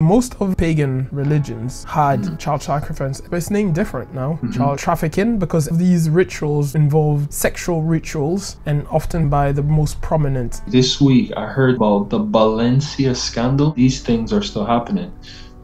Most of pagan religions had child sacrifice, but it's named different now. Child trafficking, because these rituals involve sexual rituals and often by the most prominent. This week I heard about the Valencia scandal. These things are still happening.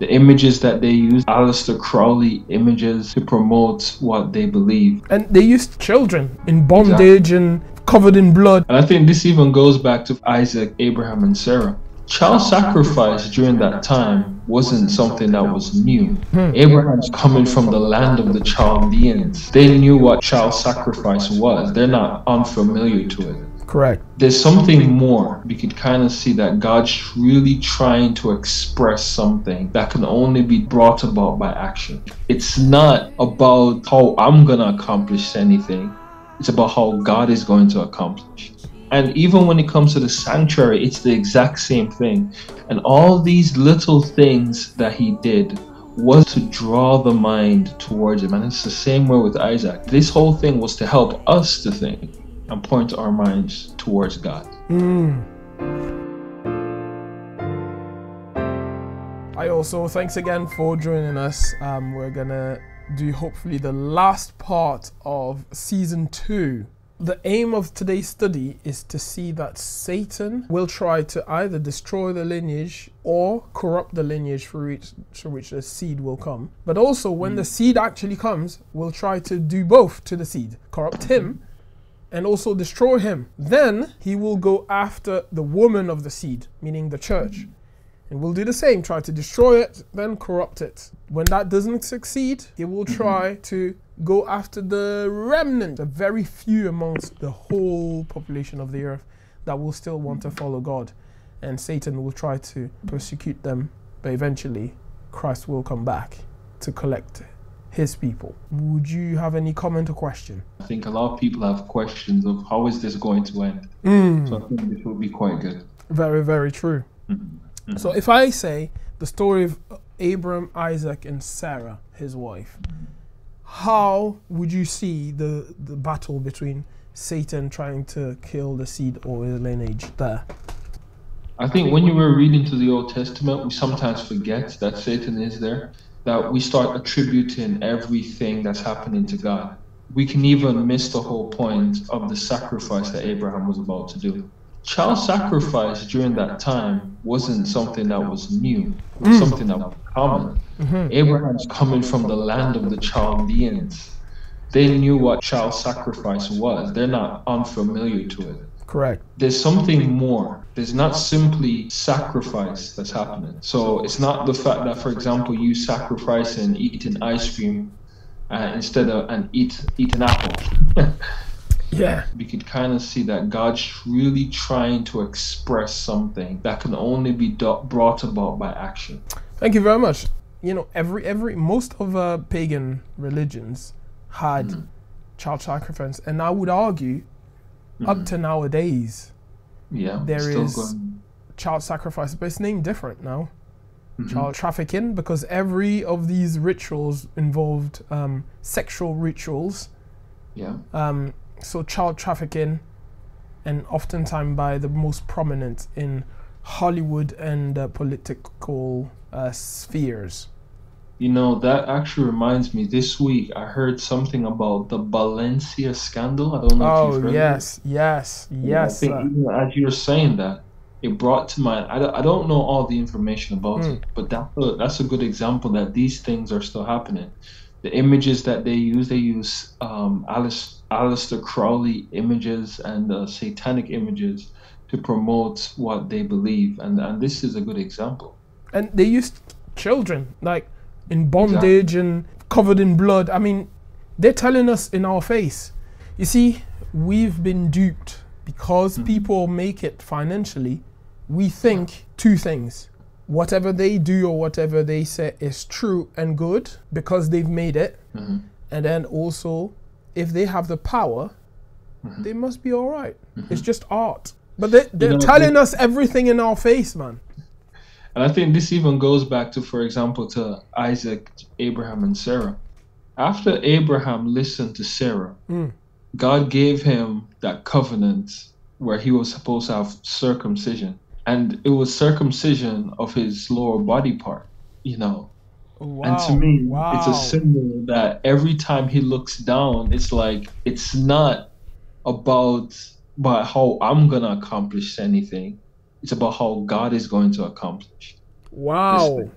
The images that they use, Aleister Crowley images to promote what they believe. And they used children in bondage and covered in blood. And I think this even goes back to Isaac, Abraham, and Sarah. Child sacrifice during that time wasn't something that was new. Abraham's coming from the land of the Chaldeans. They knew what child sacrifice was. They're not unfamiliar to it. Correct. There's something more. We could kind of see that God's really trying to express something that can only be brought about by action. It's not about how I'm going to accomplish anything. It's about how God is going to accomplish. And even when it comes to the sanctuary, it's the exact same thing. And all these little things that he did was to draw the mind towards him. And it's the same way with Isaac. This whole thing was to help us to think and point our minds towards God. I also, thanks again for joining us. We're gonna do hopefully the last part of season 2. The aim of today's study is to see that Satan will try to either destroy the lineage or corrupt the lineage through which the seed will come. But also when the seed actually comes, we'll try to do both to the seed, corrupt him and also destroy him. Then he will go after the woman of the seed, meaning the church. And we'll do the same, try to destroy it, then corrupt it. When that doesn't succeed, he will try to go after the remnant, the very few amongst the whole population of the earth that will still want to follow God. And Satan will try to persecute them, but eventually Christ will come back to collect his people. Would you have any comment or question? I think a lot of people have questions of how is this going to end? So I think this will be quite good. Very, very true. So if I say the story of Abram, Isaac, and Sarah, his wife, how would you see the battle between Satan trying to kill the seed or the lineage there? I think when you were reading to the Old Testament, we sometimes forget that Satan is there, that we start attributing everything that's happening to God. We can even miss the whole point of the sacrifice that Abraham was about to do. Child sacrifice during that time wasn't something that was new. It was something that was common. Abraham's coming from the land of the Chaldeans. They knew what child sacrifice was. They're not unfamiliar to it. Correct. There's something more. There's not simply sacrifice that's happening. So it's not the fact that, for example, you sacrifice and eat an ice cream instead of eat an apple. Yeah. We could kind of see that God's really trying to express something that can only be brought about by action. Thank you very much. You know, most of pagan religions had child sacrifice, and I would argue up to nowadays there is child sacrifice, but it's named different now. Child trafficking, because every of these rituals involved sexual rituals. So child trafficking, and oftentimes by the most prominent in Hollywood and political spheres. You know, that actually reminds me, this week I heard something about the Valencia scandal. I don't know if you've heard of it. Yes. I think even as you were saying that, it brought to mind, I don't know all the information about it, but that's a good example that these things are still happening. The images that they use Aleister Crowley images and satanic images to promote what they believe, and this is a good example. And they used children like in bondage and covered in blood. I mean, they're telling us in our face. You see, we've been duped because people make it financially. We think two things: whatever they do or whatever they say is true and good because they've made it, and then also if they have the power, they must be all right. It's just art. But they're telling us everything in our face, man. And I think this even goes back to, for example, to Isaac, Abraham, and Sarah. After Abraham listened to Sarah, God gave him that covenant where he was supposed to have circumcision. And it was circumcision of his lower body part, you know. Wow. And to me, it's a Wow. symbol that every time he looks down, it's like it's not about how I'm gonna accomplish anything. It's about how God is going to accomplish this Wow. thing.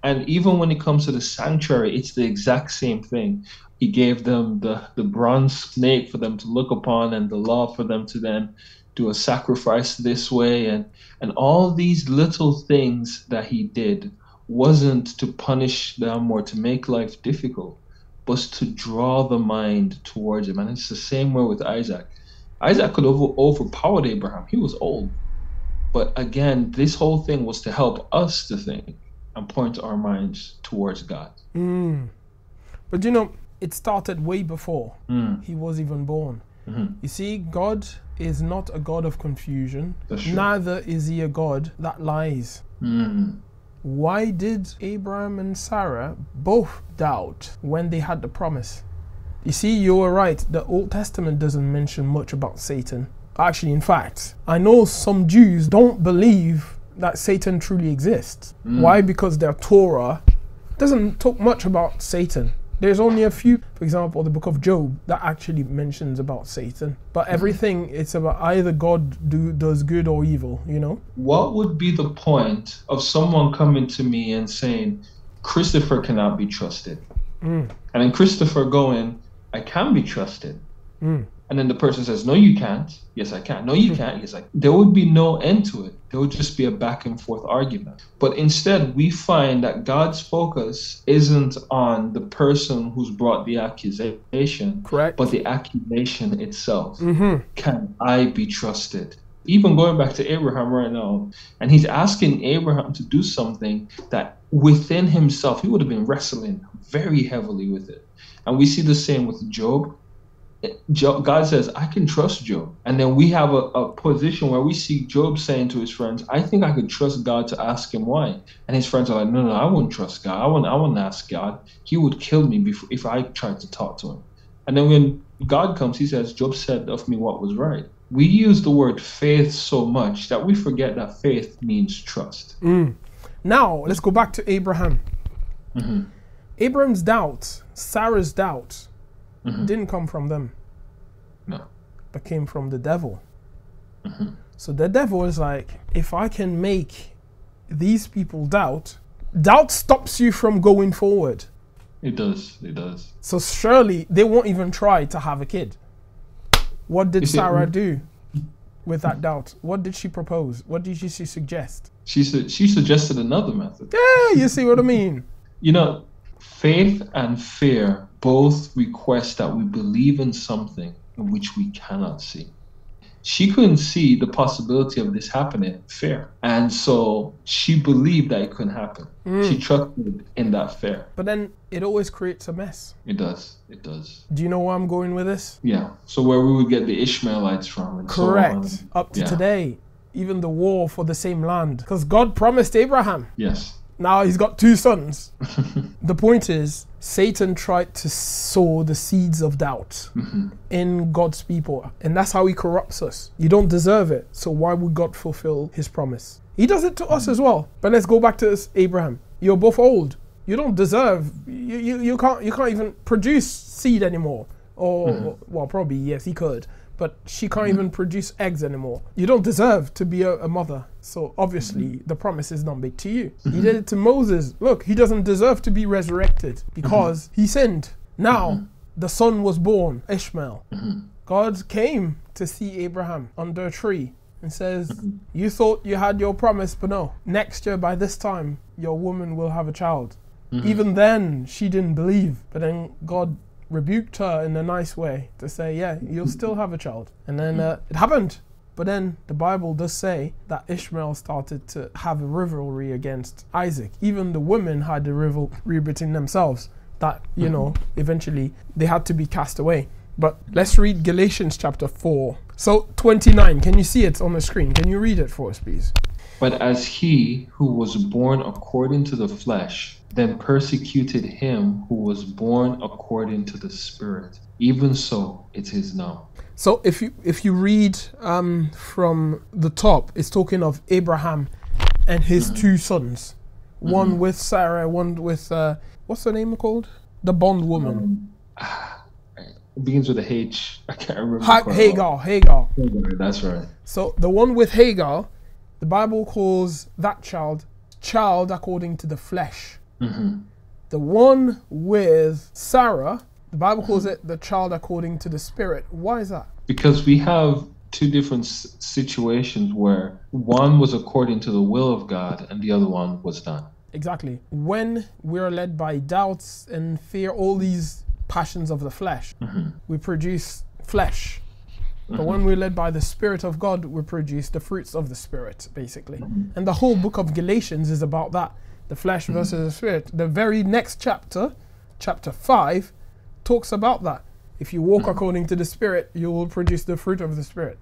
And even when it comes to the sanctuary, it's the exact same thing. He gave them the bronze snake for them to look upon, and the law for them to then do a sacrifice this way, and all these little things that he did wasn't to punish them or to make life difficult, but to draw the mind towards him. And it's the same way with Isaac. Isaac could have overpowered Abraham. He was old. But again, this whole thing was to help us to think and point our minds towards God. But you know, it started way before he was even born. You see, God is not a God of confusion. Neither is he a God that lies. Why did Abraham and Sarah both doubt when they had the promise? You see, you were right. The Old Testament doesn't mention much about Satan. Actually, in fact, I know some Jews don't believe that Satan truly exists. Why? Because their Torah doesn't talk much about Satan. There's only a few, for example, the book of Job that actually mentions about Satan. But everything, it's about either God does good or evil, you know? What would be the point of someone coming to me and saying, Christopher cannot be trusted? And then Christopher going, I can be trusted. And then the person says, no, you can't. Yes, I can. No, you can't. Yes, there would be no end to it. There would just be a back and forth argument. But instead, we find that God's focus isn't on the person who's brought the accusation, Correct. But the accusation itself. Can I be trusted? Even going back to Abraham right now, and he's asking Abraham to do something that within himself, he would have been wrestling very heavily with it. And we see the same with Job. God says, I can trust Job. And then we have a position where we see Job saying to his friends, I think I could trust God to ask him why. And his friends are like, no, I wouldn't trust God. I wouldn't ask God. He would kill me if I tried to talk to him. And then when God comes, he says, Job said of me what was right. We use the word faith so much that we forget that faith means trust. Now, let's go back to Abraham. Abraham's doubt, Sarah's doubt, didn't come from them. No. But came from the devil. So the devil is like, if I can make these people doubt stops you from going forward. It does. So surely they won't even try to have a kid. What did Sarah do with that doubt? What did she propose? What did she suggest? She suggested another method. Yeah, you see what I mean? You know, faith and fear both request that we believe in something in which we cannot see. She couldn't see the possibility of this happening, fear. And so she believed that it couldn't happen. She trusted in that fear. But then it always creates a mess. It does. Do you know where I'm going with this? Yeah. So where we would get the Ishmaelites from. And correct. So on. Up to today. Even the war for the same land. Because God promised Abraham. Yes. Now he's got 2 sons. The point is, Satan tried to sow the seeds of doubt in God's people. And that's how he corrupts us. You don't deserve it. So why would God fulfill his promise? He does it to us as well. But let's go back to this, Abraham. You're both old. You don't deserve, you can't even produce seed anymore. Or, well, probably, yes, he could. But she can't even produce eggs anymore. You don't deserve to be a mother. So obviously the promise is not made to you. He did it to Moses. Look, he doesn't deserve to be resurrected because he sinned. Now the son was born, Ishmael. God came to see Abraham under a tree and says, you thought you had your promise, but no. Next year by this time, your woman will have a child. Even then, she didn't believe. But then God rebuked her in a nice way to say, yeah, you'll still have a child. And then it happened. But then the Bible does say that Ishmael started to have a rivalry against Isaac. Even the women had a rivalry between themselves that, you know, eventually they had to be cast away. But let's read Galatians chapter 4. So 29, can you see it on the screen? Can you read it for us, please? But as he who was born according to the flesh then persecuted him who was born according to the Spirit, even so it is now. So if you read from the top, it's talking of Abraham and his two sons, one with Sarah, one with what's her name called? The bondwoman. It begins with a H. I can't remember. Hagar. That's right. So the one with Hagar, the Bible calls that child according to the flesh. The one with Sarah, the Bible calls it the child according to the Spirit. Why is that? Because we have two different situations where one was according to the will of God and the other one was not. Exactly. When we're led by doubts and fear, all these passions of the flesh, we produce flesh. But when we're led by the Spirit of God, we produce the fruits of the Spirit, basically. And the whole book of Galatians is about that, the flesh versus the Spirit. The very next chapter, chapter 5, talks about that. If you walk according to the Spirit, you will produce the fruit of the Spirit.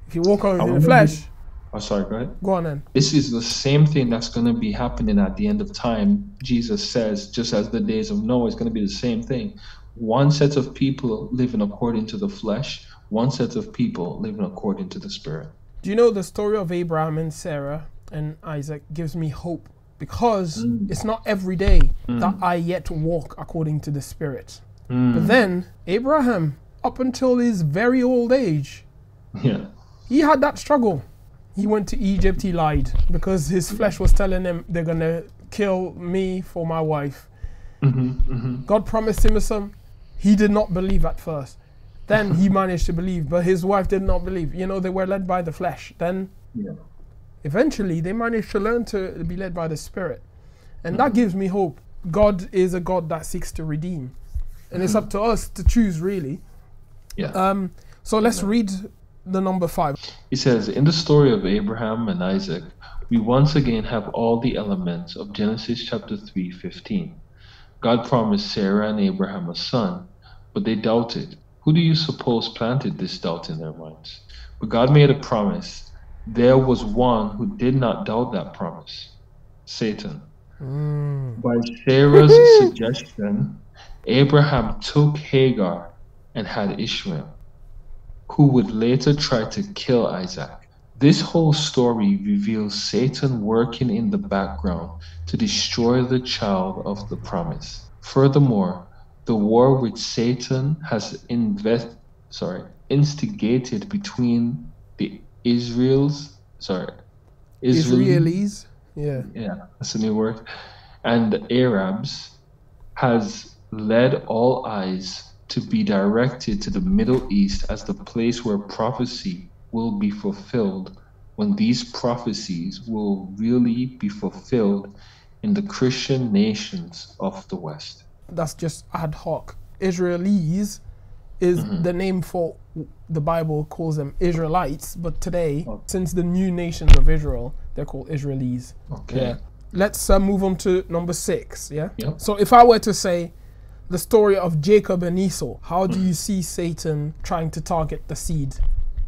If you walk according to the flesh... Oh, sorry, go ahead. Go on then. This is the same thing that's going to be happening at the end of time. Jesus says, just as the days of Noah, it's going to be the same thing. One set of people living according to the flesh, one set of people living according to the Spirit. Do you know the story of Abraham and Sarah and Isaac gives me hope, because it's not every day that I yet walk according to the Spirit. But then Abraham, up until his very old age, he had that struggle. He went to Egypt, he lied, because his flesh was telling him they're going to kill me for my wife. God promised him a son. He did not believe at first. Then he managed to believe, but his wife did not believe. You know, they were led by the flesh. Then eventually they managed to learn to be led by the Spirit. And that gives me hope. God is a God that seeks to redeem. And it's up to us to choose, really. So let's read the number 5. It says, in the story of Abraham and Isaac, we once again have all the elements of Genesis chapter 3:15. God promised Sarah and Abraham a son, but they doubted. Who do you suppose planted this doubt in their minds? But God made a promise. There was one who did not doubt that promise, Satan. By Sarah's suggestion, Abraham took Hagar and had Ishmael, who would later try to kill Isaac. This whole story reveals Satan working in the background to destroy the child of the promise. Furthermore, the war which Satan has instigated between the Israelis, that's a new word, and the Arabs has led all eyes to be directed to the Middle East as the place where prophecy will be fulfilled, when these prophecies will really be fulfilled in the Christian nations of the West. That's just ad hoc. Israelis is the name for, the Bible calls them Israelites, but today, since the new nations of Israel, they're called Israelis. Let's move on to number 6. So if I were to say the story of Jacob and Esau, how do you see Satan trying to target the seed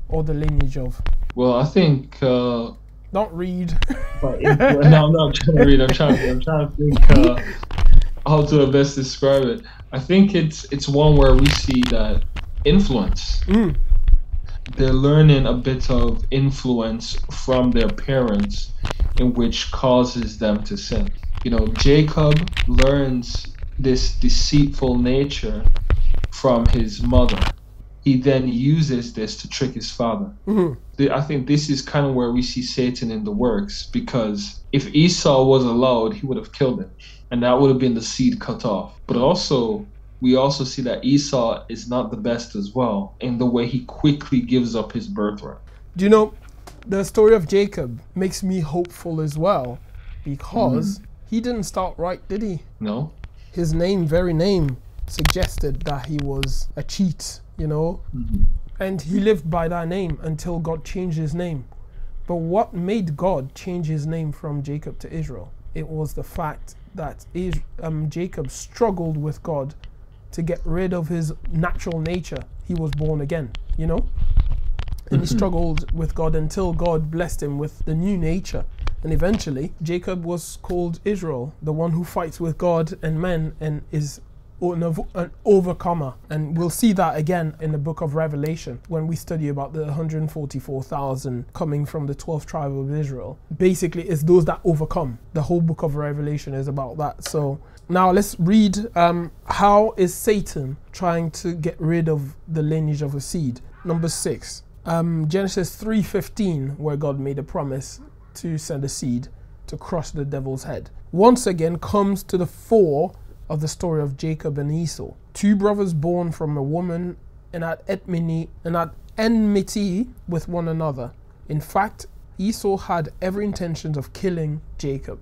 or the lineage of? Well, I think... Don't read. No, I'm not trying to read. I'm trying to think how to best describe it. I think it's one where we see that influence. They're learning a bit of influence from their parents, in which causes them to sin. You know, Jacob learns this deceitful nature from his mother. He then uses this to trick his father. I think this is kind of where we see Satan in the works, because if Esau was allowed, he would have killed him, and that would have been the seed cut off. But also, we also see that Esau is not the best as well, in the way he quickly gives up his birthright. Do you know, the story of Jacob makes me hopeful as well, because he didn't start right, did he? No. His very name suggested that he was a cheat, you know, and he lived by that name until God changed his name. But what made God change his name from Jacob to Israel? It was the fact that Jacob struggled with God to get rid of his natural nature. He was born again, you know, and he struggled with God until God blessed him with the new nature. And eventually, Jacob was called Israel, the one who fights with God and men and is an overcomer. And we'll see that again in the book of Revelation when we study about the 144,000 coming from the 12th tribe of Israel. Basically, it's those that overcome. The whole book of Revelation is about that. So now let's read how is Satan trying to get rid of the lineage of a seed. Number 6, Genesis 3:15, where God made a promise to send a seed to crush the devil's head. Once again comes to the fore of the story of Jacob and Esau, two brothers born from a woman and at enmity with one another. In fact, Esau had every intention of killing Jacob.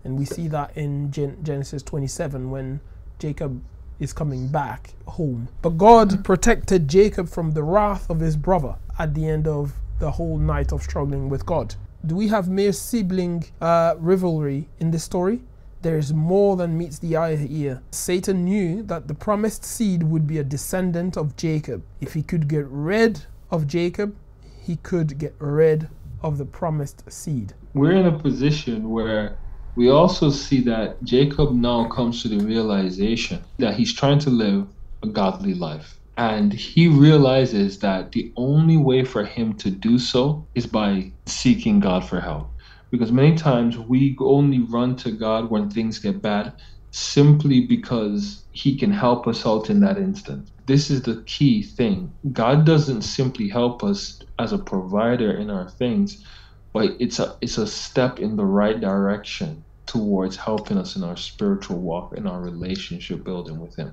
And we see that in Genesis 27 when Jacob is coming back home. But God protected Jacob from the wrath of his brother at the end of the whole night of struggling with God. Do we have mere sibling rivalry in this story? There is more than meets the eye here. Satan knew that the promised seed would be a descendant of Jacob. If he could get rid of Jacob, he could get rid of the promised seed. We're in a position where we also see that Jacob now comes to the realization that he's trying to live a godly life. And he realizes that the only way for him to do so is by seeking God for help. Because many times we only run to God when things get bad simply because he can help us out in that instant. This is the key thing. God doesn't simply help us as a provider in our things, but it's a step in the right direction towards helping us in our spiritual walk, in our relationship building with him.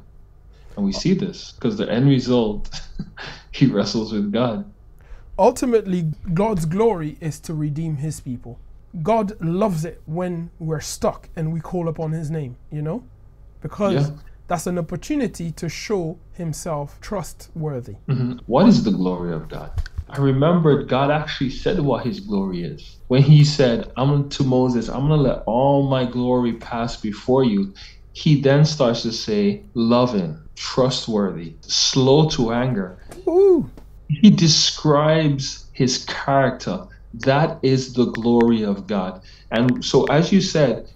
And we see this because the end result, he wrestles with God. Ultimately, God's glory is to redeem his people. God loves it when we're stuck and we call upon his name, because that's an opportunity to show himself trustworthy. Mm-hmm. What is the glory of God? I remembered God actually said what his glory is. When he said, to Moses, I'm going to let all my glory pass before you. He then starts to say, loving, trustworthy, slow to anger. Ooh. He describes his character. That is the glory of God. And so, as you said,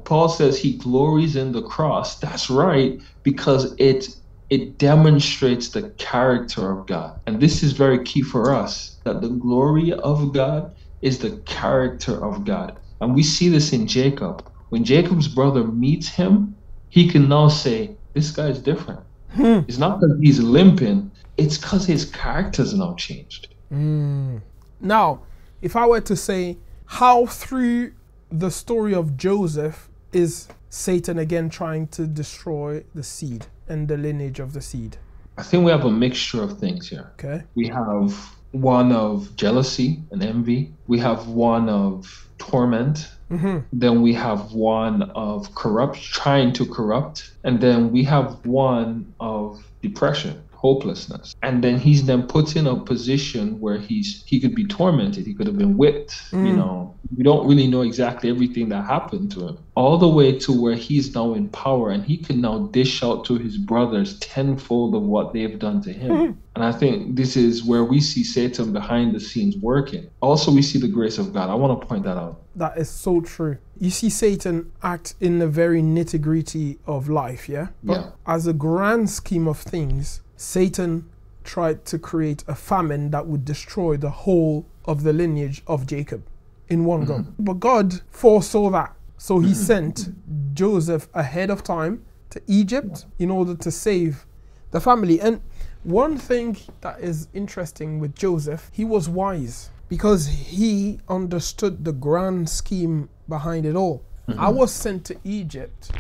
Paul says he glories in the cross. That's right, because it demonstrates the character of God. And this is very key for us, that the glory of God is the character of God. And we see this in Jacob. When Jacob's brother meets him, he can now say, this guy is different. It's not that he's limping, it's because his character's now changed. Now, if I were to say, how through the story of Joseph is Satan again trying to destroy the seed and the lineage of the seed? I think we have a mixture of things here. Okay. We have one of jealousy and envy. We have one of torment. Mm-hmm. Then we have one of trying to corrupt. And then we have one of depression, hopelessness. And then he's then put in a position where he could be tormented. He could have been whipped. We don't really know exactly everything that happened to him, all the way to where he's now in power and he can now dish out to his brothers tenfold of what they've done to him. And I think this is where we see Satan behind the scenes working. Also, we see the grace of God. I want to point that out. That is so true. You see Satan act in the very nitty-gritty of life, yeah? But as a grand scheme of things, Satan tried to create a famine that would destroy the whole of the lineage of Jacob in one go. But God foresaw that. So he sent Joseph ahead of time to Egypt in order to save the family. And one thing that is interesting with Joseph, he was wise because he understood the grand scheme behind it all. I was sent to Egypt.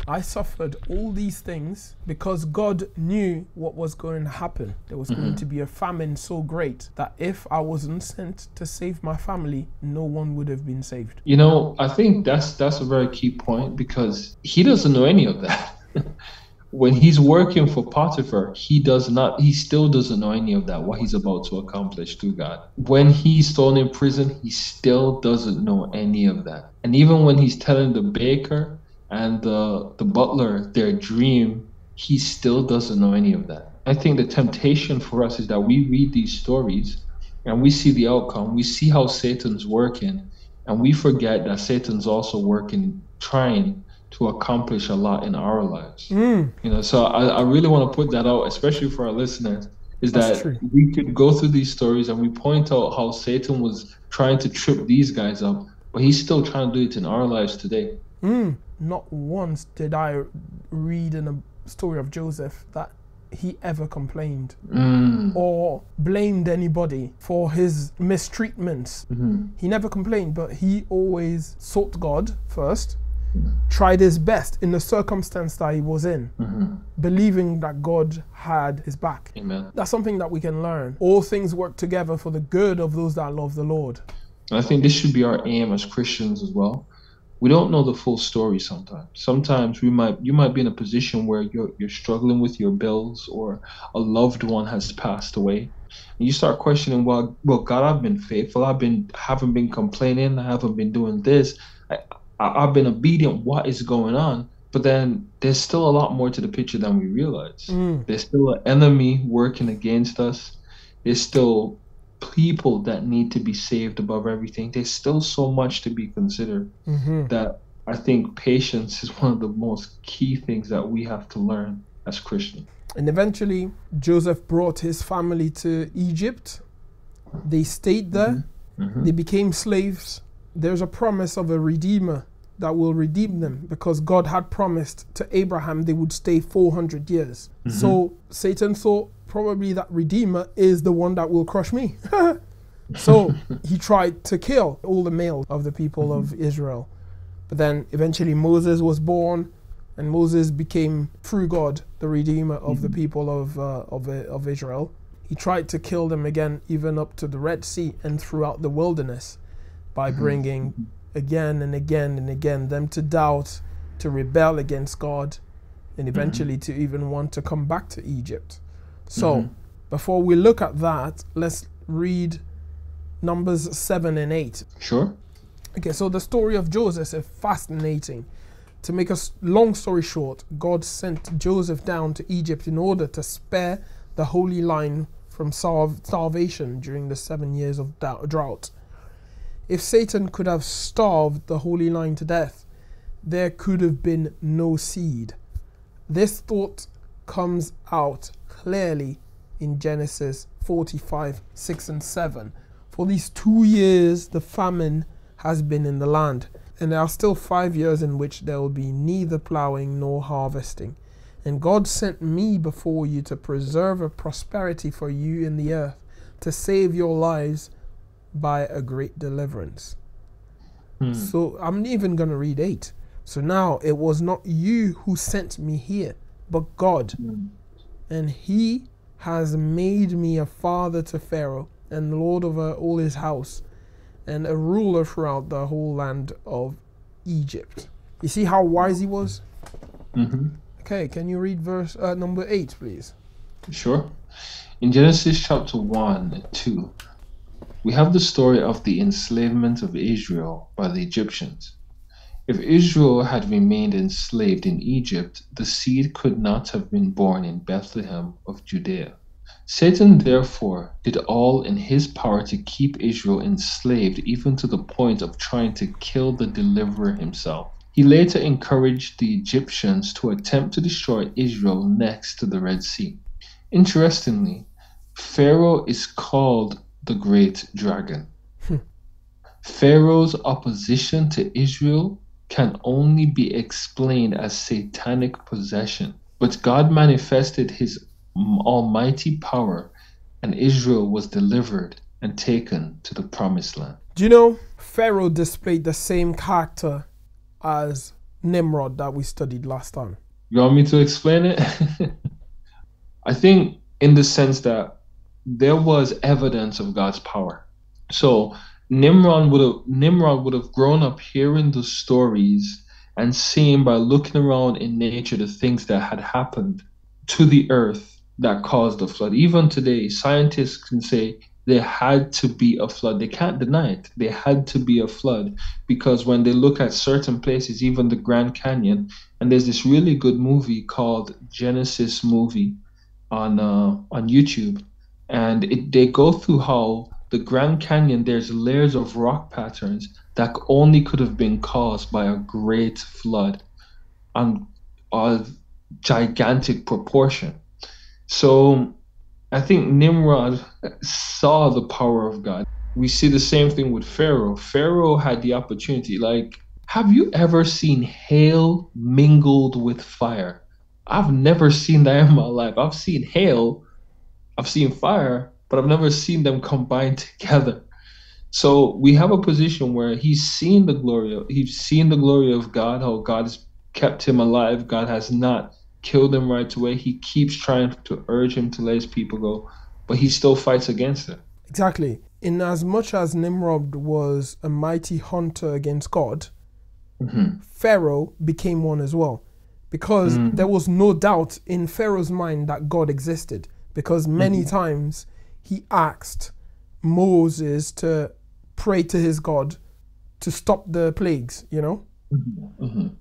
I suffered all these things because God knew what was going to happen. There was going to be a famine so great that if I wasn't sent to save my family, no one would have been saved. I think that's a very key point because he doesn't know any of that. When he's working for Potiphar, he still doesn't know any of that, what he's about to accomplish through God. When he's thrown in prison, he still doesn't know any of that. And even when he's telling the baker and the butler their dream, he still doesn't know any of that. I think the temptation for us is that we read these stories and we see the outcome, we see how Satan's working, And we forget that Satan's also working, trying to accomplish a lot in our lives. So I really want to put that out, especially for our listeners, is That's that true. we could go through these stories and we point out how Satan was trying to trip these guys up, but he's still trying to do it in our lives today. Not once did I read in a story of Joseph that he ever complained or blamed anybody for his mistreatments. He never complained, but he always sought God first, tried his best in the circumstance that he was in, believing that God had his back. Amen. That's something that we can learn. All things work together for the good of those that love the Lord. And I think this should be our aim as Christians as well. We don't know the full story sometimes. Sometimes you might be in a position where you're struggling with your bills, or a loved one has passed away. And you start questioning, well, God, I've been faithful. Haven't been complaining. I haven't been doing this. I've been obedient. What is going on? But then there's still a lot more to the picture than we realize. There's still an enemy working against us. There's still people that need to be saved above everything. There's still so much to be considered that I think patience is one of the most key things that we have to learn as Christians. And eventually, Joseph brought his family to Egypt. They stayed there. They became slaves. There's a promise of a redeemer that will redeem them, because God had promised to Abraham they would stay 400 years. So Satan thought probably that redeemer is the one that will crush me. So he tried to kill all the males of the people of Israel. But then eventually Moses was born, and Moses became, through God, the redeemer of the people of Israel. He tried to kill them again, even up to the Red Sea and throughout the wilderness, by bringing again and again and again them to doubt, to rebel against God, and eventually to even want to come back to Egypt. So before we look at that, let's read Numbers 7 and 8. Sure. Okay, so the story of Joseph is fascinating. To make a long story short, God sent Joseph down to Egypt in order to spare the Holy Line from starvation during the 7 years of drought. If Satan could have starved the Holy Line to death, there could have been no seed. This thought comes out clearly in Genesis 45, 6 and 7. For these 2 years the famine has been in the land, and there are still 5 years in which there will be neither plowing nor harvesting. And God sent me before you to preserve a prosperity for you in the earth, to save your lives by a great deliverance. So I'm even going to read 8. So now it was not you who sent me here, but God. And he has made me a father to Pharaoh, and lord over all his house, and a ruler throughout the whole land of Egypt. You see how wise he was? Okay, can you read verse number 8, please? Sure. In Genesis chapter 1 and 2, we have the story of the enslavement of Israel by the Egyptians. If Israel had remained enslaved in Egypt, the seed could not have been born in Bethlehem of Judea. Satan therefore did all in his power to keep Israel enslaved, even to the point of trying to kill the deliverer himself. He later encouraged the Egyptians to attempt to destroy Israel next to the Red Sea. Interestingly, Pharaoh is called the Great Dragon. Pharaoh's opposition to Israel can only be explained as satanic possession, but God manifested his almighty power, and Israel was delivered and taken to the promised land. Do you know, Pharaoh displayed the same character as Nimrod that we studied last time? You want me to explain it? I think in the sense that there was evidence of God's power. So Nimrod would have grown up hearing the stories and seeing by looking around in nature the things that had happened to the earth that caused the flood. Even today, scientists can say there had to be a flood. They can't deny it. There had to be a flood, because when they look at certain places, even the Grand Canyon, and there's this really good movie called Genesis Movie on YouTube, and they go through how the Grand Canyon, there's layers of rock patterns that only could have been caused by a great flood and of gigantic proportion. So I think Nimrod saw the power of God. We see the same thing with Pharaoh. Pharaoh had the opportunity. Like, have you ever seen hail mingled with fire? I've never seen that in my life. I've seen hail, I've seen fire, but I've never seen them combined together. So we have a position where he's seen the glory of God, how God has kept him alive. God has not killed him right away. He keeps trying to urge him to let his people go, but he still fights against it. Exactly. In as much as Nimrod was a mighty hunter against God, Pharaoh became one as well. Because there was no doubt in Pharaoh's mind that God existed. Because many times he asked Moses to pray to his God to stop the plagues, you know?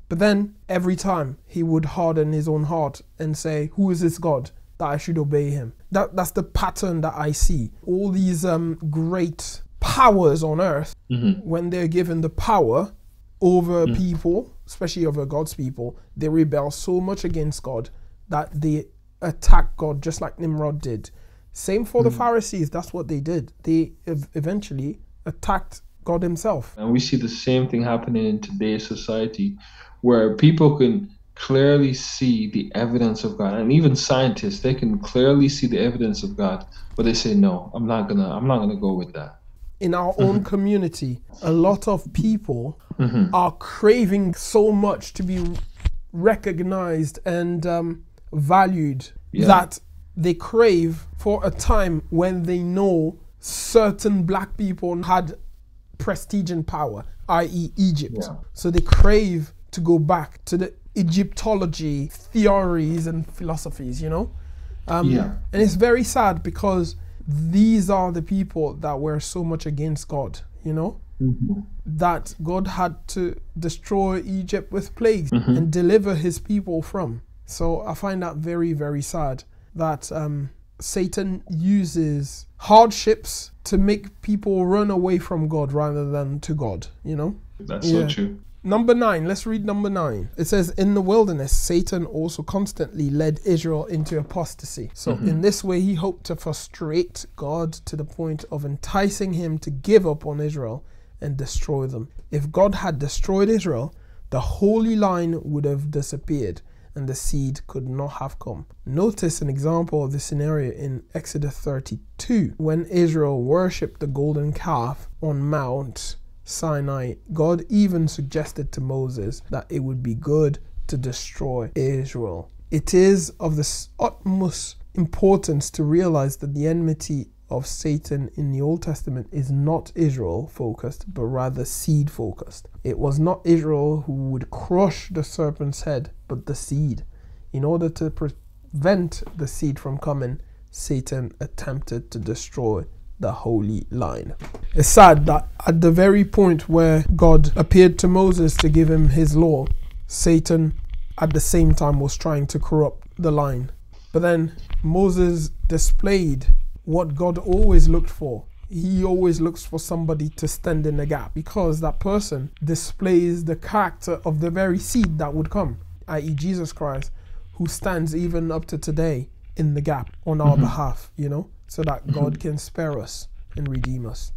But then every time he would harden his own heart and say, who is this God that I should obey him? That's the pattern that I see. All these great powers on earth, when they're given the power over people, especially over God's people, they rebel so much against God that they attack God just like Nimrod did. Same for the Pharisees. That's what they did. They eventually attacked God himself. And we see the same thing happening in today's society, where people can clearly see the evidence of God, and even scientists, they can clearly see the evidence of God, but they say, no, I'm not gonna go with that. In our own community, a lot of people are craving so much to be recognized and valued that they crave for a time when they know certain black people had prestige and power, i.e. Egypt. So they crave to go back to the Egyptology theories and philosophies, you know? And it's very sad because these are the people that were so much against God, you know? That God had to destroy Egypt with plagues and deliver his people from. So I find that very, very sad that Satan uses hardships to make people run away from God rather than to God, you know? That's so true. Number 9, let's read number 9. It says, in the wilderness, Satan also constantly led Israel into apostasy. So in this way, he hoped to frustrate God to the point of enticing him to give up on Israel and destroy them. If God had destroyed Israel, the holy line would have disappeared and the seed could not have come. Notice an example of this scenario in Exodus 32, when Israel worshipped the golden calf on Mount Sinai. God even suggested to Moses that it would be good to destroy Israel. It is of the utmost importance to realize that the enmity of Satan in the Old Testament is not Israel focused, but rather seed focused. It was not Israel who would crush the serpent's head, but the seed. In order to prevent the seed from coming, Satan attempted to destroy the holy line. It's sad that at the very point where God appeared to Moses to give him his law, Satan at the same time was trying to corrupt the line. But then Moses displayed what God always looked for. He always looks for somebody to stand in the gap, because that person displays the character of the very seed that would come, i.e. Jesus Christ, who stands even up to today in the gap on our behalf, you know, so that God can spare us and redeem us.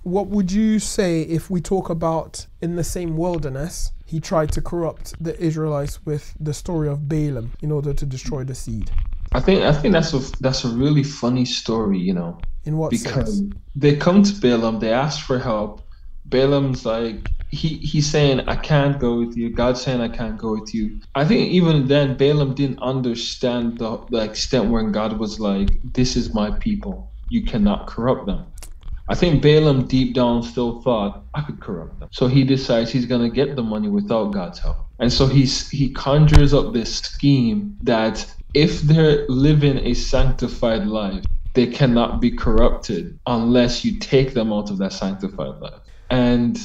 What would you say if we talk about in the same wilderness, he tried to corrupt the Israelites with the story of Balaam in order to destroy the seed? I think that's a really funny story, you know. In what sense? Because they come to Balaam, they ask for help. Balaam's like, he's saying, I can't go with you. God's saying, I can't go with you. I think even then, Balaam didn't understand the extent where God was like, this is my people. You cannot corrupt them. I think Balaam deep down still thought, I could corrupt them. So he decides he's going to get the money without God's help. And so he conjures up this scheme that if they're living a sanctified life, they cannot be corrupted unless you take them out of that sanctified life. And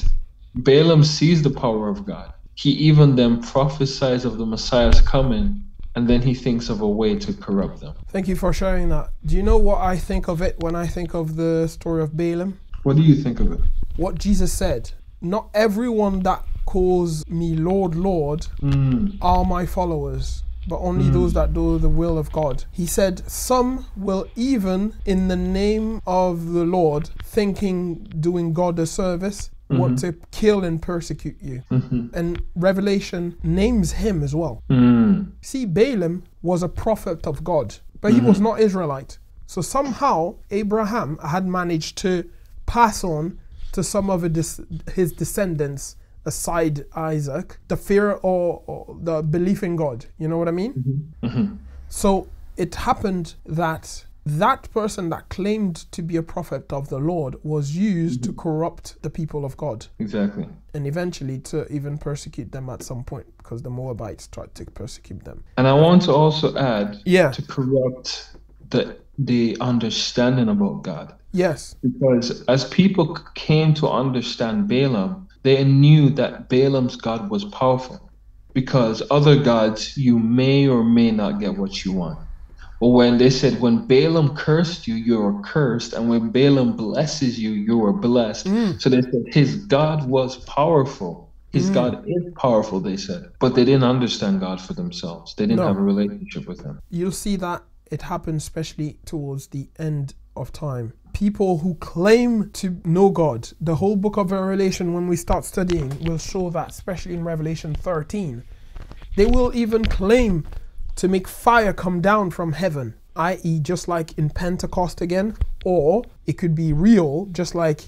Balaam sees the power of God. He even then prophesies of the Messiah's coming, and then he thinks of a way to corrupt them. Thank you for sharing that. Do you know what I think of it when I think of the story of Balaam? What do you think of it? What Jesus said not everyone that calls me Lord, Lord are my followers, but only those that do the will of God. He said, some will even in the name of the Lord, thinking doing God a service, want to kill and persecute you. And Revelation names him as well. See, Balaam was a prophet of God, but he was not Israelite. So somehow Abraham had managed to pass on to some of his descendants aside Isaac, the fear or the belief in God. You know what I mean? So it happened that that person that claimed to be a prophet of the Lord was used to corrupt the people of God. Exactly. And eventually to even persecute them at some point, because the Moabites tried to persecute them. And I want to also add to corrupt the understanding about God. Yes. Because as people came to understand Balaam, they knew that Balaam's God was powerful. Because other gods, you may or may not get what you want. But when they said, when Balaam cursed you, you're cursed. And when Balaam blesses you, you're blessed. So they said his God was powerful. His God is powerful, they said. But they didn't understand God for themselves. They didn't have a relationship with him. You'll see that it happens especially towards the end of time. People who claim to know God, the whole book of Revelation, when we start studying, will show that, especially in Revelation 13. They will even claim to make fire come down from heaven, i.e. just like in Pentecost again, or it could be real, just like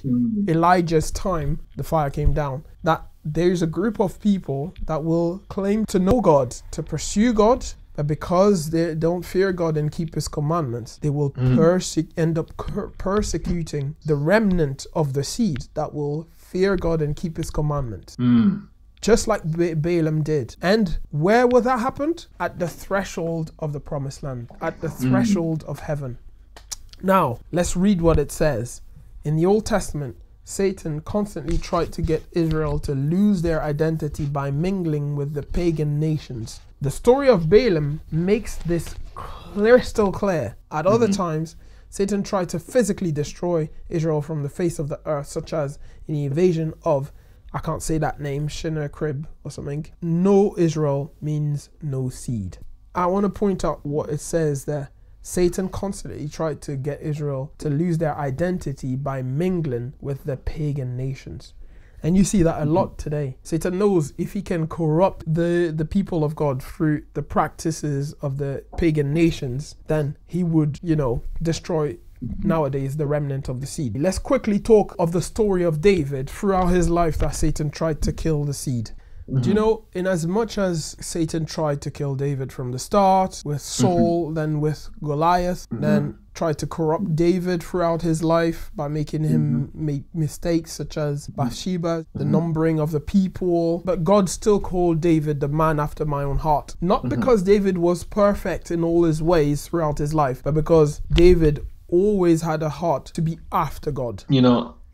Elijah's time, the fire came down. That there's a group of people that will claim to know God, to pursue God, but because they don't fear God and keep his commandments, they will end up persecuting the remnant of the seed that will fear God and keep his commandments. Just like Balaam did. And where will that happen? At the threshold of the promised land, at the threshold of heaven. Now, let's read what it says. In the Old Testament, Satan constantly tried to get Israel to lose their identity by mingling with the pagan nations. The story of Balaam makes this crystal clear. At other times, Satan tried to physically destroy Israel from the face of the earth, such as in the invasion of, I can't say that name, Sennacherib or something. No Israel means no seed. I want to point out what it says there. Satan constantly tried to get Israel to lose their identity by mingling with the pagan nations. And you see that a lot today. Satan knows if he can corrupt the people of God through the practices of the pagan nations, then he would, destroy nowadays the remnant of the seed. Let's quickly talk of the story of David throughout his life that Satan tried to kill the seed. Do you know, in as much as Satan tried to kill David from the start, with Saul, then with Goliath, then tried to corrupt David throughout his life by making him make mistakes such as Bathsheba, the numbering of the people, but God still called David the man after my own heart. Not because David was perfect in all his ways throughout his life, but because David always had a heart to be after God.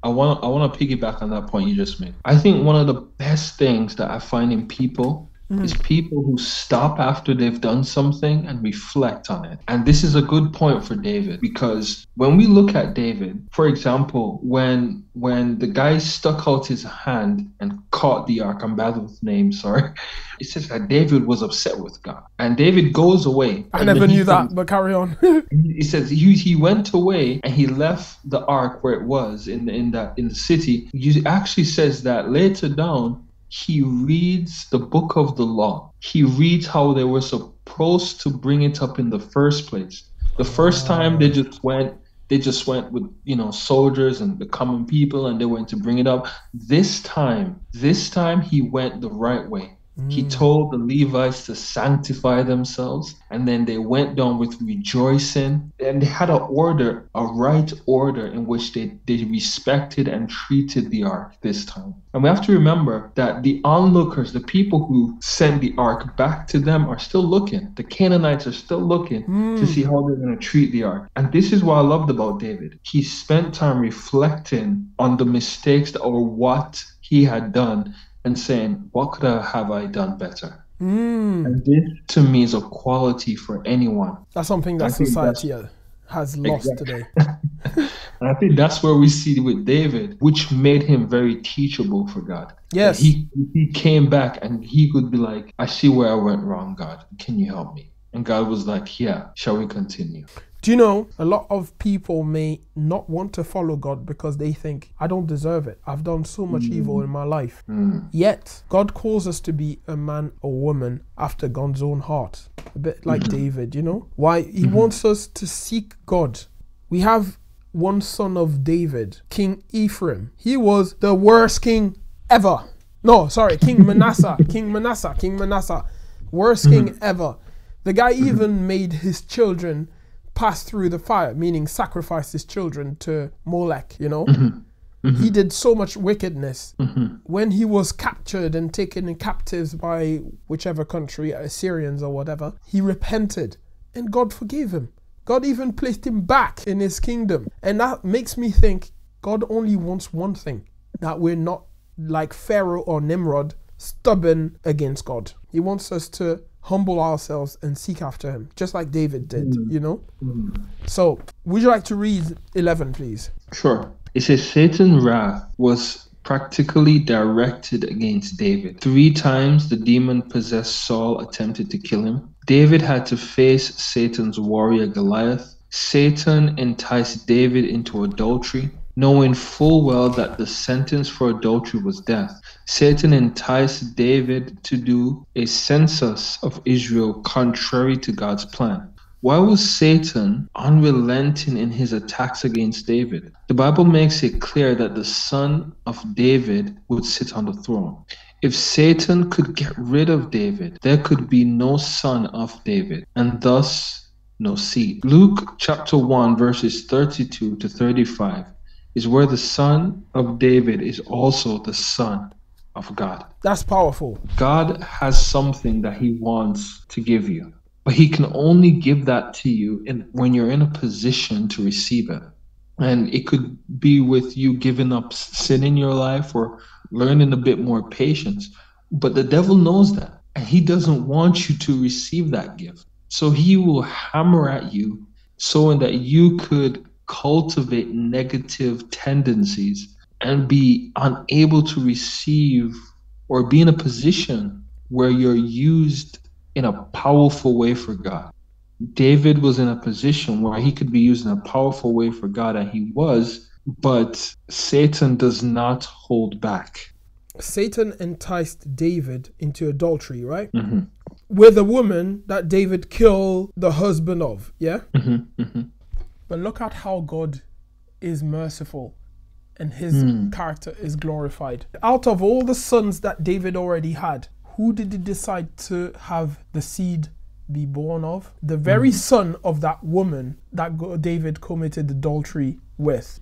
I want to piggyback on that point you just made. I think one of the best things that I find in people is people who stop after they've done something and reflect on it. And this is a good point for David, because when we look at David, for example, when the guy stuck out his hand and caught the ark, I'm bad with names, sorry. It says that David was upset with God. And David goes away. I never knew that, but carry on. He says he went away and he left the ark where it was in the city. It actually says that later down, he reads the book of the law. He reads how they were supposed to bring it up in the first place. The first time they just went with, soldiers and the common people, and they went to bring it up. This time he went the right way. He told the Levites to sanctify themselves, and then they went down with rejoicing. And they had a right order in which they respected and treated the ark this time. And we have to remember that the onlookers, the people who sent the ark back to them, are still looking. The Canaanites are still looking to see how they're going to treat the ark. And this is what I loved about David. He spent time reflecting on the mistakes or what he had done, and saying, what could I done better? And this, to me, is a quality for anyone. That's something that society has lost today. And I think that's where we see with David, which made him very teachable for God. That Yes. he came back and he could be like, I see where I went wrong, God. Can you help me? And God was like, yeah, shall we continue? Do you know, a lot of people may not want to follow God because they think, I don't deserve it. I've done so much evil in my life. Yet, God calls us to be a man or woman after God's own heart. A bit like David, you know? Why? He wants us to seek God. We have one son of David, King Ephraim. He was the worst king ever. No, sorry, King Manasseh. King Manasseh. Worst king ever. The guy even made his children pass through the fire, meaning sacrifice his children to Molech, you know? He did so much wickedness. When he was captured and taken in captives by whichever country, Assyrians or whatever, he repented and God forgave him. God even placed him back in his kingdom. And that makes me think God only wants one thing, that we're not like Pharaoh or Nimrod, stubborn against God. He wants us to humble ourselves and seek after him, just like David did, you know? So, would you like to read 11, please? Sure. It says, Satan's wrath was practically directed against David. 3 times the demon-possessed Saul attempted to kill him. David had to face Satan's warrior Goliath. Satan enticed David into adultery, knowing full well that the sentence for adultery was death. Satan enticed David to do a census of Israel contrary to God's plan. Why was Satan unrelenting in his attacks against David? The Bible makes it clear that the son of David would sit on the throne. If Satan could get rid of David, there could be no son of David, and thus no seed. Luke chapter 1 verses 32 to 35 is where the son of David is also the son of God. That's powerful. God has something that he wants to give you, but he can only give that to you when you're in a position to receive it. And it could be with you giving up sin in your life or learning a bit more patience. But the devil knows that, and he doesn't want you to receive that gift. So he will hammer at you so that you could cultivate negative tendencies and be unable to receive or be in a position where you're used in a powerful way for God. David was in a position where he could be used in a powerful way for God, and he was, but Satan does not hold back. Satan enticed David into adultery, right? With a woman that David killed the husband of, yeah? But look at how God is merciful and his character is glorified. Out of all the sons that David already had, who did he decide to have the seed be born of? The very son of that woman that David committed adultery with.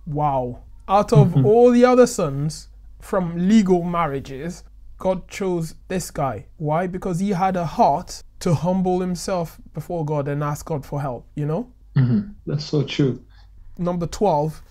Wow. Out of all the other sons from legal marriages, God chose this guy. Why? Because he had a heart to humble himself before God and ask God for help, you know? That's so true. Number 12,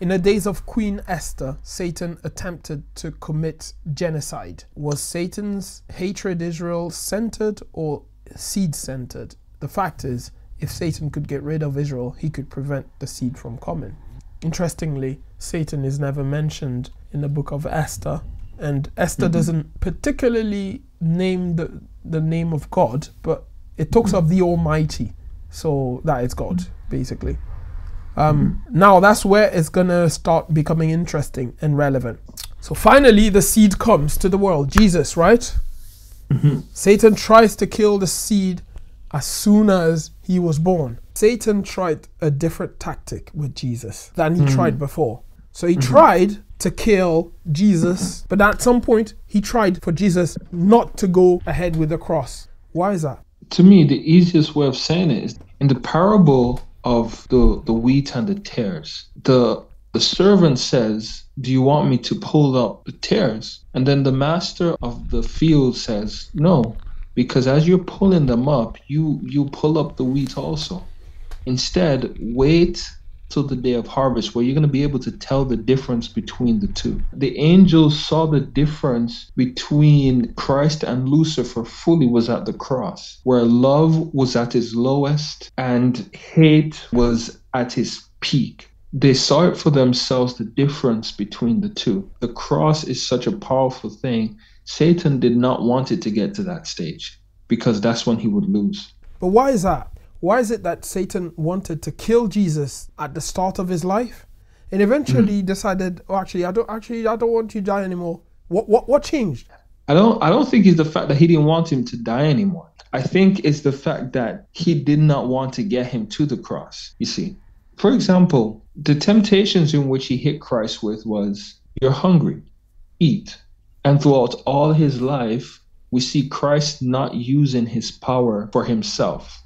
in the days of Queen Esther, Satan attempted to commit genocide. Was Satan's hatred Israel-centered or seed-centered? The fact is, if Satan could get rid of Israel, he could prevent the seed from coming. Interestingly, Satan is never mentioned in the book of Esther, and Esther doesn't particularly name the name of God, but it talks of the Almighty. So that is God, basically. Now that's where it's gonna start becoming interesting and relevant. So finally, the seed comes to the world, Jesus, right? Satan tries to kill the seed as soon as he was born. Satan tried a different tactic with Jesus than he tried before. So he tried to kill Jesus, but at some point he tried for Jesus not to go ahead with the cross. Why is that? To me, the easiest way of saying it is in the parable of the wheat and the tares. The servant says, do you want me to pull up the tares? And then the master of the field says, no, because as you're pulling them up, you pull up the wheat also. Instead, wait till the day of harvest where you're going to be able to tell the difference between the two. The angels saw the difference between Christ and Lucifer fully was at the cross, where love was at its lowest and hate was at its peak. they saw it for themselves, the difference between the two. The cross is such a powerful thing. Satan did not want it to get to that stage because that's when he would lose. But why is that? Why is it that Satan wanted to kill Jesus at the start of his life and eventually decided, oh, I don't want you to die anymore? What changed? I don't think it's the fact that he didn't want him to die anymore. I think it's the fact that he did not want to get him to the cross. You see, for example, the temptations in which he hit Christ with was, you're hungry, eat. And throughout all his life, we see Christ not using his power for himself.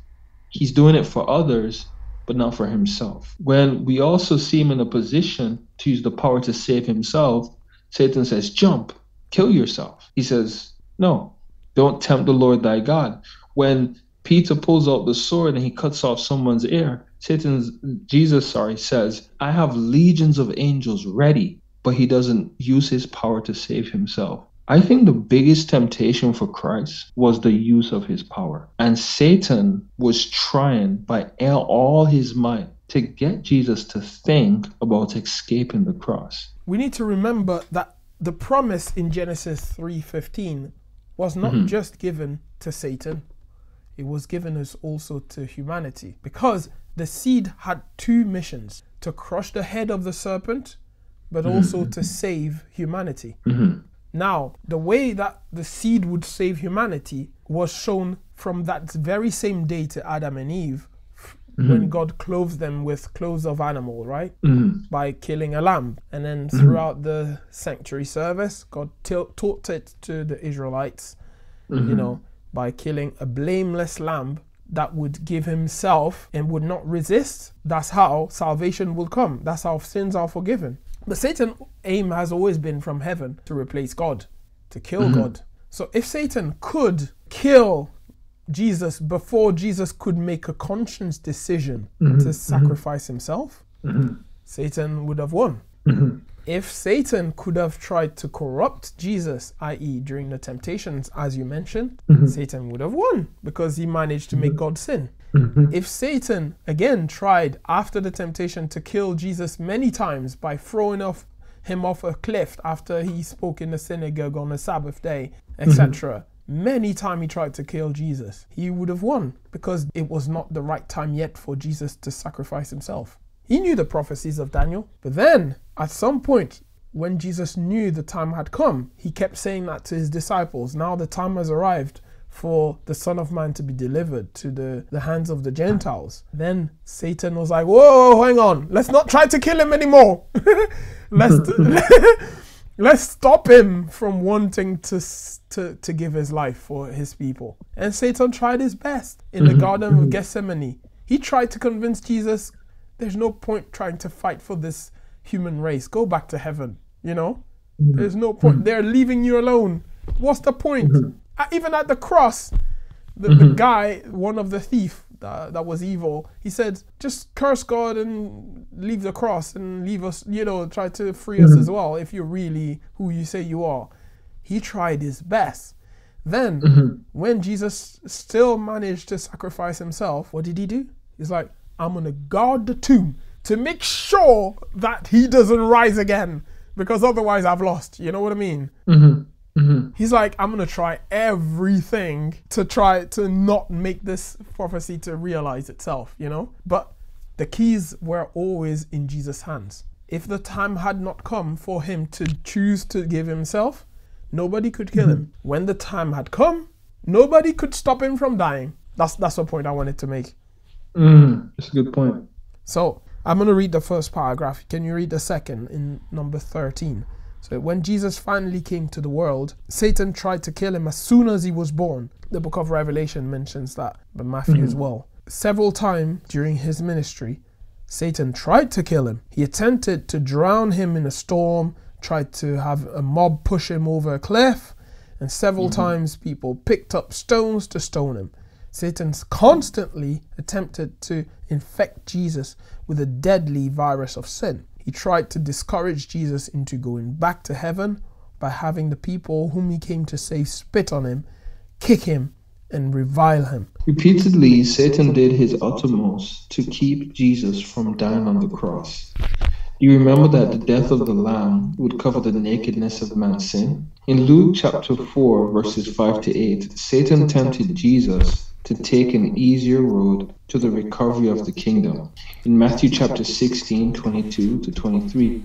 He's doing it for others, but not for himself. When we also see him in a position to use the power to save himself, Satan says, jump, kill yourself. He says, no, don't tempt the Lord thy God. When Peter pulls out the sword and he cuts off someone's ear, Jesus says, I have legions of angels ready, but he doesn't use his power to save himself. I think the biggest temptation for Christ was the use of his power. And Satan was trying by all his might to get Jesus to think about escaping the cross. We need to remember that the promise in Genesis 3:15 was not just given to Satan. It was given us also to humanity, because the seed had two missions: to crush the head of the serpent, but also to save humanity. Now, the way that the seed would save humanity was shown from that very same day to Adam and Eve, when God clothed them with clothes of animal, right? By killing a lamb. And then throughout the sanctuary service, God taught it to the Israelites, you know, by killing a blameless lamb that would give himself and would not resist. That's how salvation will come. That's how sins are forgiven. But Satan's aim has always been from heaven to replace God, to kill God. So if Satan could kill Jesus before Jesus could make a conscious decision to sacrifice himself, Satan would have won. If Satan could have tried to corrupt Jesus, i.e. during the temptations, as you mentioned, Satan would have won because he managed to make God sin. If Satan, again, tried after the temptation to kill Jesus many times by throwing him off a cliff after he spoke in the synagogue on the Sabbath day, etc., many times he tried to kill Jesus, he would have won because it was not the right time yet for Jesus to sacrifice himself. He knew the prophecies of Daniel, but then at some point when Jesus knew the time had come, he kept saying that to his disciples. Now the time has arrived for the Son of Man to be delivered to the hands of the Gentiles. Then Satan was like, whoa, hang on, let's not try to kill him anymore. Let's stop him from wanting to give his life for his people. And Satan tried his best in the Garden of Gethsemane. He tried to convince Jesus, there's no point trying to fight for this human race. Go back to heaven, you know? There's no point. They're leaving you alone. What's the point? Even at the cross, the guy, one of the thief that was evil, he said, just curse God and leave the cross and leave us, you know, try to free us as well if you're really who you say you are. He tried his best. Then, when Jesus still managed to sacrifice himself, what did he do? He's like, I'm going to guard the tomb to make sure that he doesn't rise again, because otherwise I've lost. You know what I mean? He's like, I'm going to try everything to try to not make this prophecy to realize itself, you know? But the keys were always in Jesus' hands. If the time had not come for him to choose to give himself, nobody could kill him. When the time had come, nobody could stop him from dying. That's the point I wanted to make. That's a good point. So I'm going to read the first paragraph. Can you read the second in number 13? So when Jesus finally came to the world, Satan tried to kill him as soon as he was born. The book of Revelation mentions that, but Matthew as well. Several times during his ministry, Satan tried to kill him. He attempted to drown him in a storm, tried to have a mob push him over a cliff, and several times people picked up stones to stone him. Satan's constantly attempted to infect Jesus with a deadly virus of sin. He tried to discourage Jesus into going back to heaven by having the people whom he came to save spit on him, kick him, and revile him. Repeatedly, Satan did his uttermost to keep Jesus from dying on the cross. You remember that the death of the Lamb would cover the nakedness of man's sin? In Luke chapter 4, verses 5 to 8, Satan tempted Jesus to take an easier road to the recovery of the kingdom. In Matthew chapter 16, 22 to 23,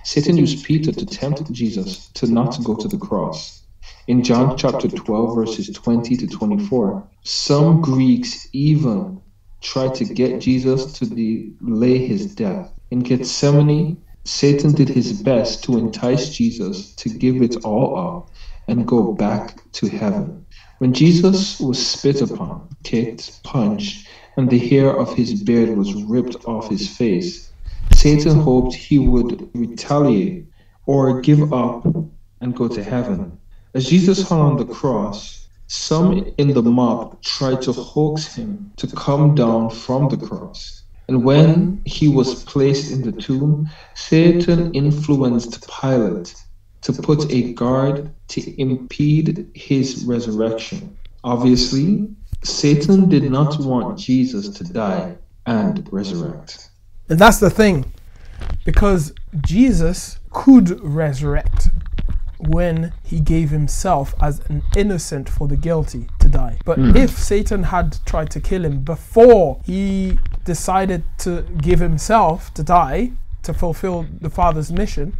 Satan used Peter to tempt Jesus to not go to the cross. In John chapter 12, verses 20 to 24, some Greeks even tried to get Jesus to delay his death. In Gethsemane, Satan did his best to entice Jesus to give it all up and go back to heaven. When Jesus was spit upon, kicked, punched, and the hair of his beard was ripped off his face, Satan hoped he would retaliate or give up and go to heaven. As Jesus hung on the cross, some in the mob tried to coax him to come down from the cross. And when he was placed in the tomb, Satan influenced Pilate to put a guard to impede his resurrection. Obviously, Satan did not want Jesus to die and resurrect. And that's the thing, because Jesus could resurrect when he gave himself as an innocent for the guilty to die. But if Satan had tried to kill him before he decided to give himself to die to fulfill the Father's mission,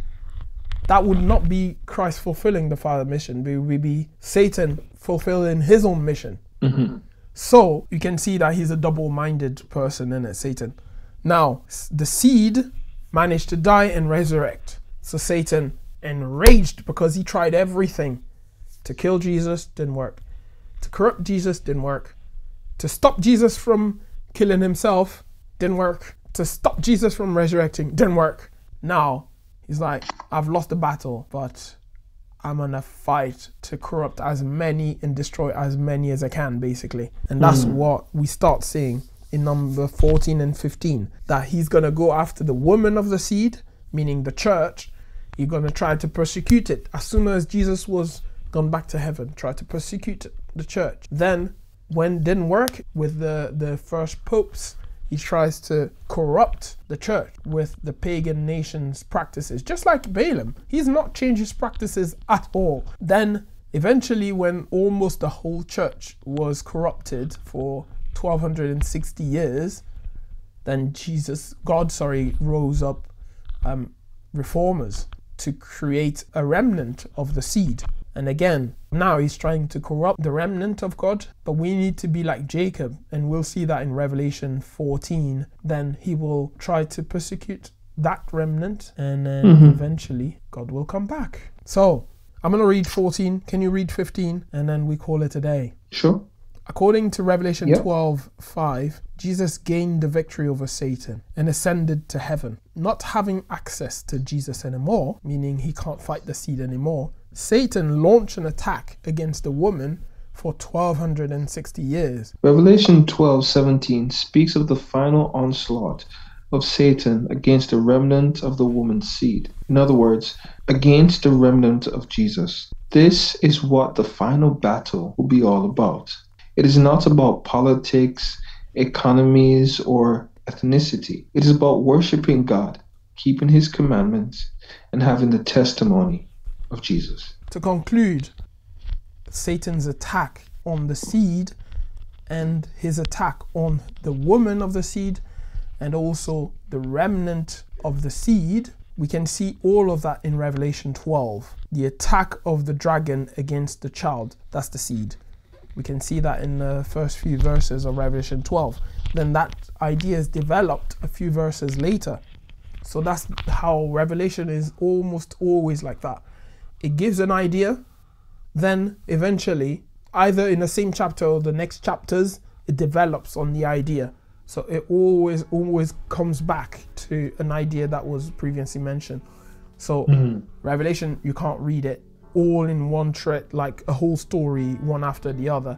that would not be Christ fulfilling the Father's mission. It would be Satan fulfilling his own mission. So you can see that he's a double-minded person, innit, Satan. Now, the seed managed to die and resurrect. So Satan, enraged because he tried everything to kill Jesus, didn't work. To corrupt Jesus, didn't work. To stop Jesus from killing himself, didn't work. To stop Jesus from resurrecting, didn't work. Now, he's like, I've lost the battle, but I'm gonna fight to corrupt as many and destroy as many as I can, basically. And that's what we start seeing in number 14 and 15, that he's gonna go after the woman of the seed, meaning the church. You're going to try to persecute it. As soon as Jesus was gone back to heaven, try to persecute the church. Then, when it didn't work with the first popes, he tries to corrupt the church with the pagan nations' practices. Just like Balaam, he's not changed his practices at all. Then, eventually, when almost the whole church was corrupted for 1260 years, then God rose up reformers to create a remnant of the seed. And again, now he's trying to corrupt the remnant of God, but we need to be like Jacob, and we'll see that in Revelation 14. Then he will try to persecute that remnant, and then eventually God will come back. So I'm going to read 14. Can you read 15? And then we call it a day. Sure. According to Revelation 12:5, Jesus gained the victory over Satan and ascended to heaven. Not having access to Jesus anymore, meaning he can't fight the seed anymore, Satan launched an attack against the woman for 1260 years. Revelation 12:17 speaks of the final onslaught of Satan against the remnant of the woman's seed. In other words, against the remnant of Jesus. This is what the final battle will be all about. It is not about politics, economies, or ethnicity. It is about worshiping God, keeping his commandments, and having the testimony of Jesus. To conclude, Satan's attack on the seed and his attack on the woman of the seed and also the remnant of the seed, we can see all of that in Revelation 12. The attack of the dragon against the child, that's the seed. We can see that in the first few verses of Revelation 12. Then that idea is developed a few verses later. So that's how Revelation is almost always like that. It gives an idea, then eventually, either in the same chapter or the next chapters, it develops on the idea. So it always comes back to an idea that was previously mentioned. So Revelation, you can't read it all in one thread, like a whole story, one after the other.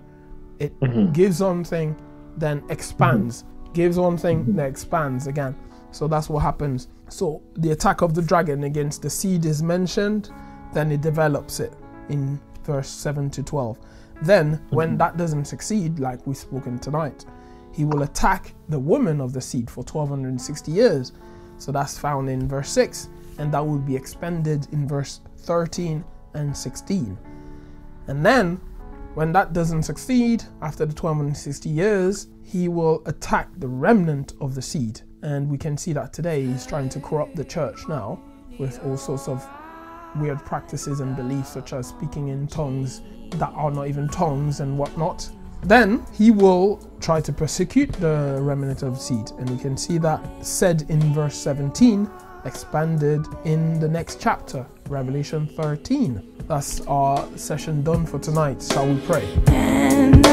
It gives one thing, then expands. Gives one thing, then expands again. So that's what happens. So the attack of the dragon against the seed is mentioned, then it develops it in verse 7 to 12. Then, when that doesn't succeed, like we've spoken tonight, he will attack the woman of the seed for 1260 years. So that's found in verse 6, and that will be expanded in verse 13 and 16. And then, when that doesn't succeed, after the 1260 years, he will attack the remnant of the seed. And we can see that today he's trying to corrupt the church now with all sorts of weird practices and beliefs, such as speaking in tongues that are not even tongues and whatnot. Then he will try to persecute the remnant of the seed, and we can see that said in verse 17, expanded in the next chapter, Revelation 13. That's our session done for tonight. Shall we pray? And